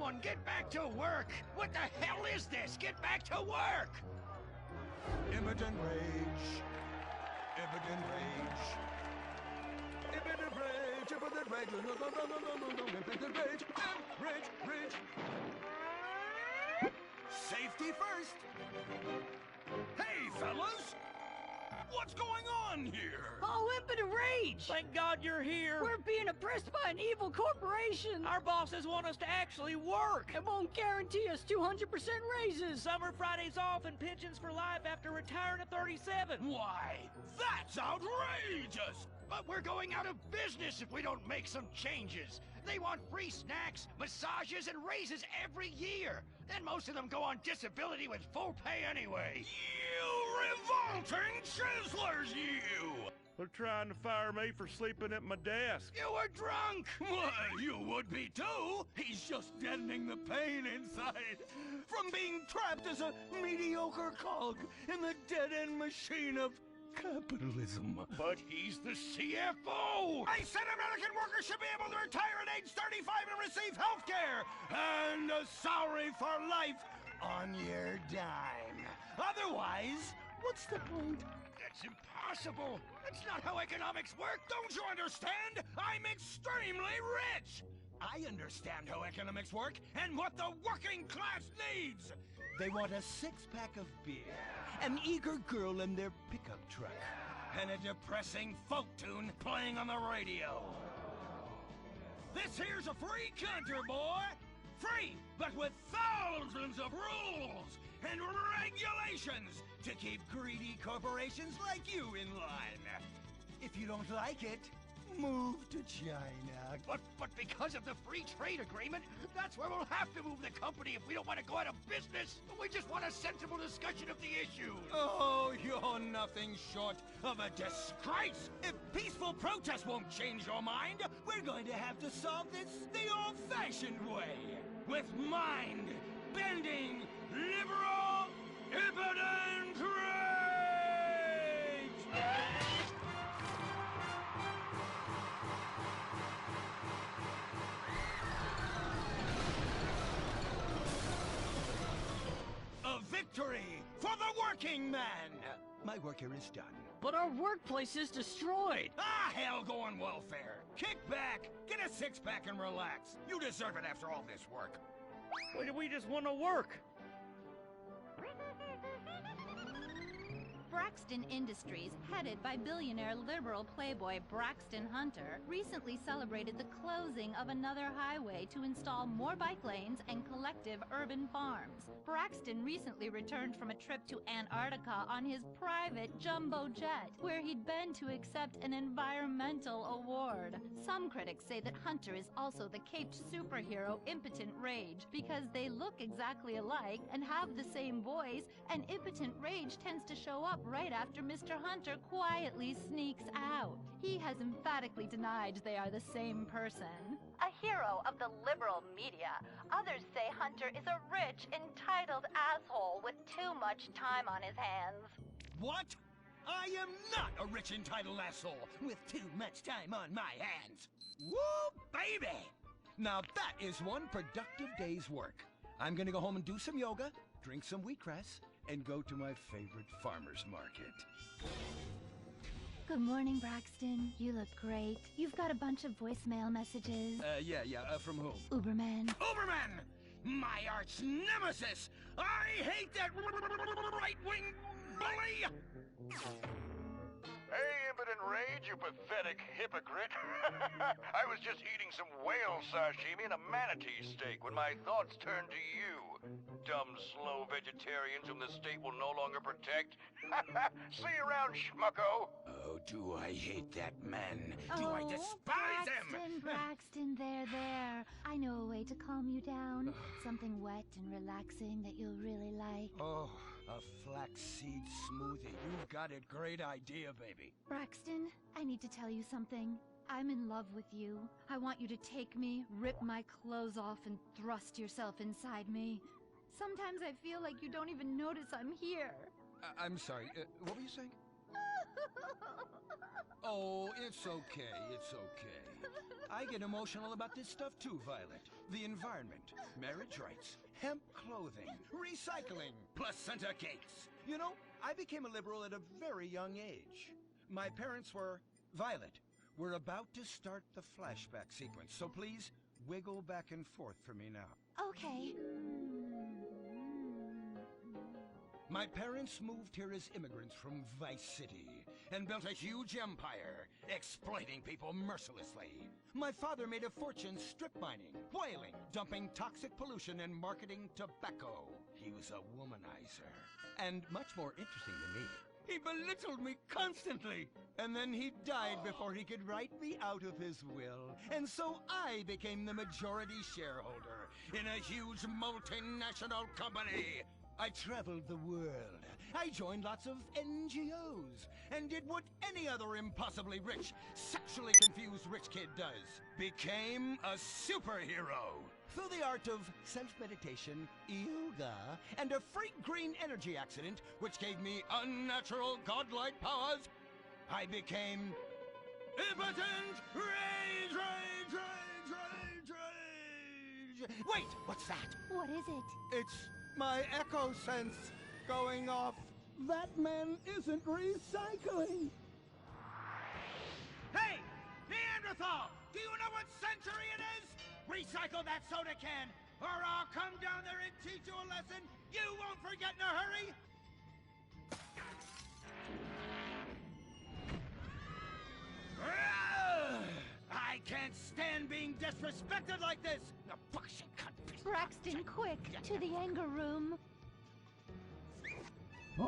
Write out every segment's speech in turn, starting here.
Someone get back to work! What the hell is this? Get back to work! Impotent rage. Impotent rage. Impotent rage. Impotent rage. No. Impotent rage. Rage. Safety first. Hey, fellas! What's going on here? Oh, impotent rage! Thank God you're here. We're being oppressed by an evil corporation. Our bosses want us to actually work. It won't guarantee us 200% raises. Summer Fridays off and pensions for life after retiring at 37. Why, that's outrageous! But we're going out of business if we don't make some changes. They want free snacks, massages, and raises every year. And most of them go on disability with full pay anyway. You revolting chiselers, you! They're trying to fire me for sleeping at my desk. You were drunk! Well, you would be too. He's just deadening the pain inside from being trapped as a mediocre cog in the dead-end machine of capitalism. But he's the CFO! I said American workers should be able to retire at age 35 and receive health care and a salary for life on your dime. Otherwise, what's the point? That's impossible! That's not how economics work! Don't you understand? I'm extremely rich! I understand how economics work and what the working class needs! They want a six-pack of beer, an eager girl in their pickup truck, and a depressing folk tune playing on the radio. This here's a free country, boy! Free, but with thousands of rules and regulations to keep greedy corporations like you in line. If you don't like it, move to China. But because of the free trade agreement, that's where we'll have to move the company if we don't want to go out of business. We just want a sensible discussion of the issue. Oh, you're nothing short of a disgrace. If peaceful protest won't change your mind, we're going to have to solve this the old-fashioned way. With mind-bending, liberal, impotent rage! A victory for the working man! My work here is done. But our workplace is destroyed. Ah, hell, go on welfare. Kick back, get a six-pack and relax. You deserve it after all this work. We just want to work. Braxton Industries, headed by billionaire liberal playboy Braxton Hunter, recently celebrated the closing of another highway to install more bike lanes and collective urban farms. Braxton recently returned from a trip to Antarctica on his private jumbo jet, where he'd been to accept an environmental award. Some critics say that Hunter is also the caped superhero Impotent Rage, because they look exactly alike and have the same voice, and Impotent Rage tends to show up right after Mr. Hunter quietly sneaks out. He has emphatically denied they are the same person. A hero of the liberal media, others say Hunter is a rich, entitled asshole with too much time on his hands. What? I am not a rich, entitled asshole with too much time on my hands. Woo, baby! Now that is one productive day's work. I'm gonna go home and do some yoga, drink some wheatgrass, and go to my favorite farmer's market. Good morning, Braxton. You look great. You've got a bunch of voicemail messages. From whom? Uberman. Uberman! My arch nemesis! I hate that right-wing bully! Hey, Impotent Rage, you pathetic hypocrite. I was just eating some whale sashimi and a manatee steak when my thoughts turned to you. Dumb, slow vegetarians whom the state will no longer protect. See you around, schmucko. Oh, do I hate that man. Do I despise him? Braxton, there. I know a way to calm you down. Something wet and relaxing that you'll really like. Oh, a flaxseed smoothie. You've got a great idea, baby. Braxton, I need to tell you something. I'm in love with you. I want you to take me, rip my clothes off, and thrust yourself inside me. Sometimes I feel like you don't even notice I'm here. I'm sorry, what were you saying? Oh, it's okay. I get emotional about this stuff too, Violet. The environment, marriage rights, hemp clothing, recycling, placenta cakes. You know, I became a liberal at a very young age. My parents were... Violet, we're about to start the flashback sequence, so please wiggle back and forth for me now. Okay. My parents moved here as immigrants from Vice City and built a huge empire, exploiting people mercilessly. My father made a fortune strip mining, whaling, dumping toxic pollution and marketing tobacco. He was a womanizer. And much more interesting than me, he belittled me constantly. And then he died before he could write me out of his will. And so I became the majority shareholder in a huge multinational company. I traveled the world. I joined lots of NGOs and did what any other impossibly rich, sexually confused rich kid does. Became a superhero. Through the art of self-meditation, yoga, and a freak green energy accident, which gave me unnatural godlike powers, I became impotent rage, rage, rage, rage, rage. Wait, what's that? What is it? It's my echo sense going off. That man isn't recycling. Hey! Neanderthal! Do you know what century it is? Recycle that soda can, or I'll come down there and teach you a lesson you won't forget in a hurry! I can't stand being disrespected like this! No, bullshit cunt. Braxton, quick! To the anger room! Oh,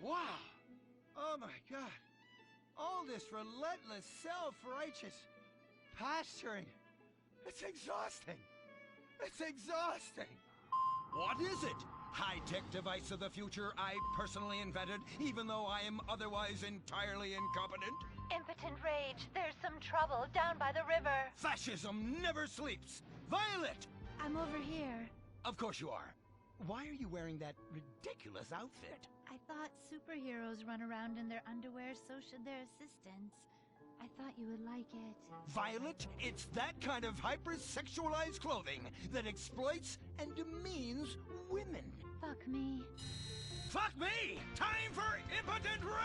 wow. Oh my God. All this relentless self-righteous posturing. It's exhausting. It's exhausting. What is it? High-tech device of the future I personally invented, even though I am otherwise entirely incompetent? Impotent rage. There's some trouble down by the river. Fascism never sleeps. Violet! I'm over here. Of course you are. Why are you wearing that ridiculous outfit? I thought superheroes run around in their underwear, so should their assistants. I thought you would like it. Violet, it's that kind of hypersexualized clothing that exploits and demeans women. Fuck me. Fuck me! Time for impotent rage!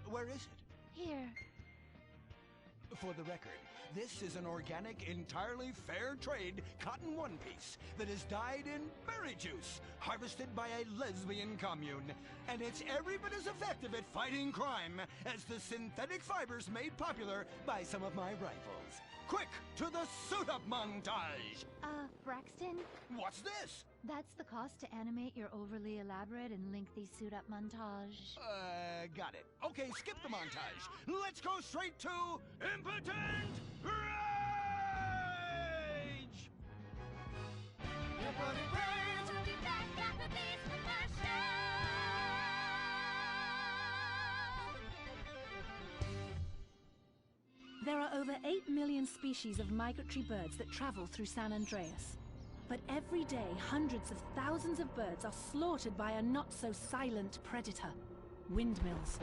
Where is it? Here. For the record, this is an organic, entirely fair trade cotton one piece that is dyed in berry juice, harvested by a lesbian commune. And it's every bit as effective at fighting crime as the synthetic fibers made popular by some of my rivals. Quick, to the suit-up montage! Braxton? What's this? That's the cost to animate your overly elaborate and lengthy suit-up montage. Got it. Okay, skip the montage. Let's go straight to impotent rage! Impotent rage! We'll be back after these commercials. There are over 8 million species of migratory birds that travel through San Andreas. But every day, hundreds of thousands of birds are slaughtered by a not-so-silent predator: windmills.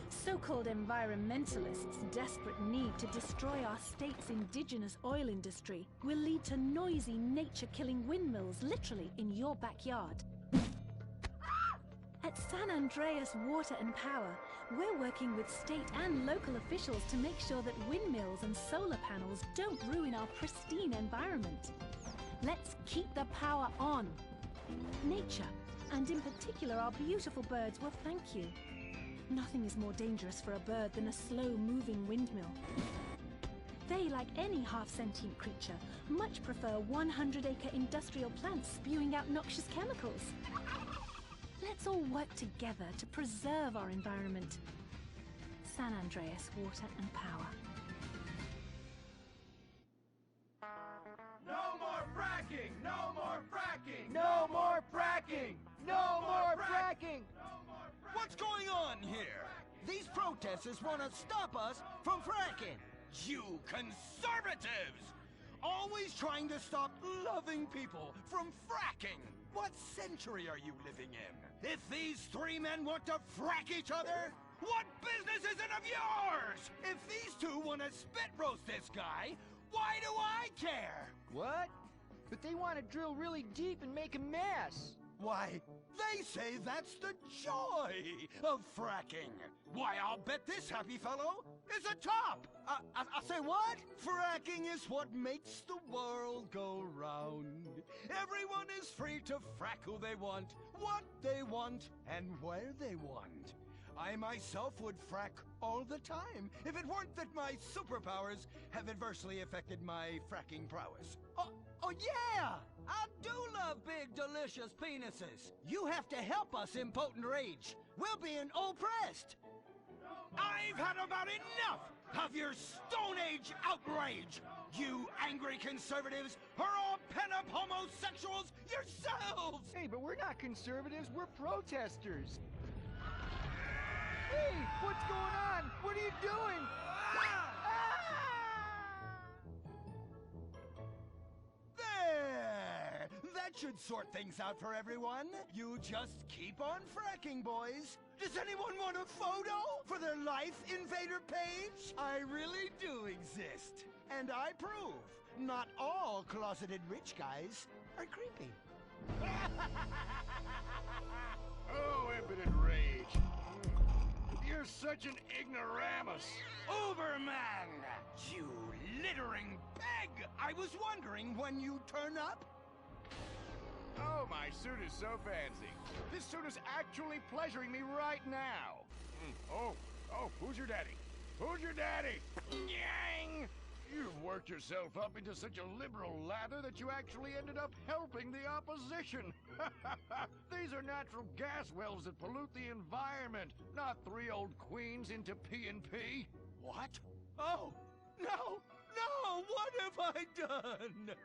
So-called environmentalists' desperate need to destroy our state's indigenous oil industry will lead to noisy, nature-killing windmills literally in your backyard. At San Andreas Water and Power, we're working with state and local officials to make sure that windmills and solar panels don't ruin our pristine environment. Let's keep the power on. Nature, and in particular our beautiful birds, will thank you. Nothing is more dangerous for a bird than a slow-moving windmill. They, like any half-sentient creature, much prefer 100-acre industrial plants spewing out noxious chemicals. Let's all work together to preserve our environment. San Andreas Water and Power. No more fracking! No more fracking! No more fracking! No more fracking! What's going on here? These protesters want to stop us from fracking. You conservatives! Always trying to stop loving people from fracking! What century are you living in? If these three men want to frack each other, what business is it of yours? If these two want to spit roast this guy, why do I care? What? But they want to drill really deep and make a mess. Why, they say that's the joy of fracking. Why, I'll bet this happy fellow is a top. I say what? Fracking is what makes the world go round. Everyone is free to frack who they want, what they want, and where they want. I myself would frack all the time if it weren't that my superpowers have adversely affected my fracking prowess. Oh yeah! I do love big, delicious penises. You have to help us, impotent rage. We're being oppressed. I've had about enough of your Stone Age outrage. You angry conservatives are all pent-up homosexuals yourselves! Hey, but we're not conservatives, we're protesters. Hey, what's going on? What are you doing? There! That should sort things out for everyone. You just keep on fracking, boys. Does anyone want a photo for their Life Invader page? I really do exist. And I prove not all closeted rich guys are creepy. Oh, impotent rage. You're such an ignoramus. Uberman! You littering peg! I was wondering when you turn up. Oh, my suit is so fancy. This suit is actually pleasuring me right now. Oh, who's your daddy? Who's your daddy? Yang! You've worked yourself up into such a liberal lather that you actually ended up helping the opposition. These are natural gas wells that pollute the environment, not three old queens into P&P. What? Oh, no! What have I done?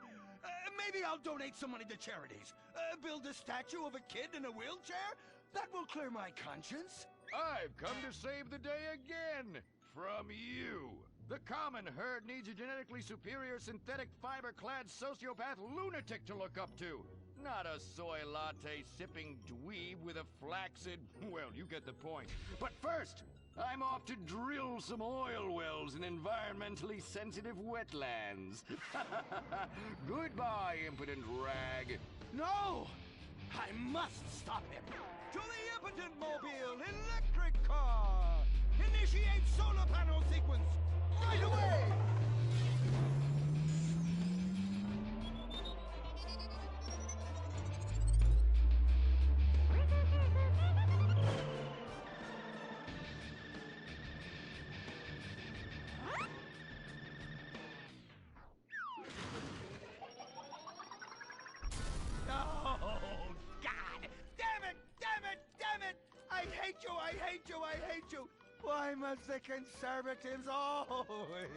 Maybe I'll donate some money to charities. Build a statue of a kid in a wheelchair? That will clear my conscience. I've come to save the day again. From you. The common herd needs a genetically superior synthetic fiber-clad sociopath lunatic to look up to. Not a soy latte sipping dweeb with a flaccid... Well, you get the point. But first, I'm off to drill some oil wells in environmentally sensitive wetlands. Goodbye, impotent rag. No! I must stop him. To the impotent mobile electric car! Initiate solar panel sequence right away! I hate you! Why must the conservatives always